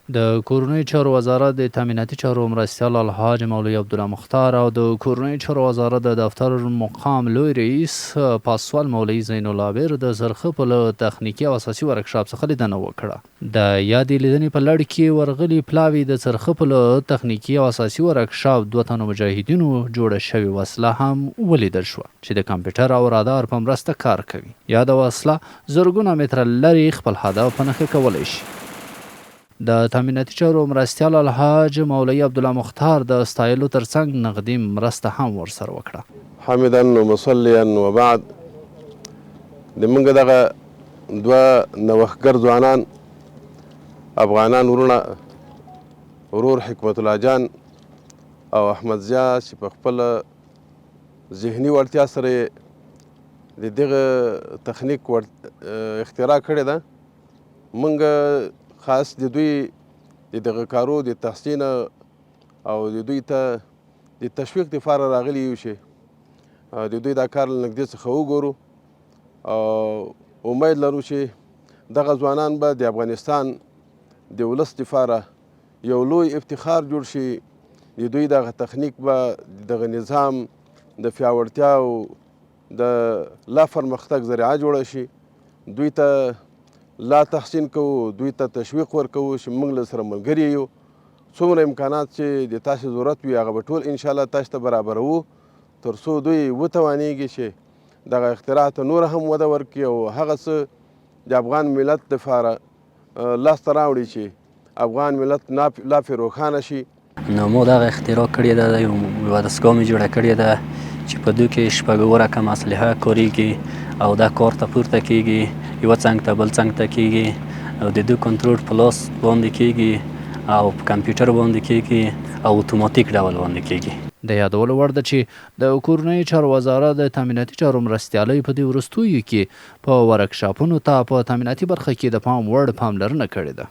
د کورنیو چارو وزارت د تامیناتي چارو مرستیال الحاج مولوی عبدالله مختار او د کورنیو چارو وزارت د دفتر مقام لوی رئیس پاسوال مولوی زین الله بیر د زرخه په له تخنیکي او اساسي ورکشاپ څخه لیدنه وکړه. د یادې لیدنې په لړ کې ورغلي پلاوي د زرخه په له تخنیکي او اساسي ورکشاپ 2 تنو مجاهدینو جوړه شوې وسله هم ولیدل شوه چې د کمپیوټر او رادار په مرسته کار کوي. یا د وسله زرګونه متره لرې خپل هدف په نښه کولی شي. د تامیناتي چارو مرستیال الحاج مولوی عبدالله مختار د ستایلو ترڅنګ نقدي مرسته هم ورسره وکړه. حمدا ومصلیا وبعد د موږ دغه 2 نوښتګر ځوانان افغانان ورور حکمت الله جان او احمد ضیا چې په خپل ذهني وړتیا سره د دغه تخنیک اختراع کړې ده. موږ خاص د دوی د دغه کارو د تحسین او د دوی ته د تشویق لپاره راغلي یو شي د دوی دا کار له نږدې څخه وګورو او امید لرو چې دغه ځوانان به د افغانستان د ولس لپاره یو لوی افتخار جوړ شي. د دوی دغه تخنیک به دغه نظام د پیاوړتیا او د لا پرمختګ ذریعه جوړه شي. دوی ته لا تحسین کوو، دوی ته تشویق ورکوو چې موږ له سره ملګري یو. څومره امکانات چې د تاسو ضرورت وي هغه به ټول انشاءالله تاسو ته برابروو تر څو دوی وتوانیږي چې دغه اختراع ته نور هم وده ورکړي او هغه څه د افغان ملت دپاره لاسته راوړي چې افغان ملت لا پرې روښانه شي. نو مو دغه اختراع کړې ده، یوه دستګاه مې جوړه کړې ده چې په دوی کې 6 رقم اسلحه کارېږي او دا کار ته پورته کېږي، یوه څنګ ته بل څنګ ته کېږي او د دوی کنټرول په لاس باندې کېږي او په کمپیوټر باندې کېږي او اتوماتیک ډول باندې کېږي. د یادولو وړ ده چې د کورنیو چارو وزارت د تامیناتي چارو مرستیالۍ په دې وروستیو کې په ورکشاپونو ته په تامیناتي برخه کې د پام وړ پاملرنه کړې ده.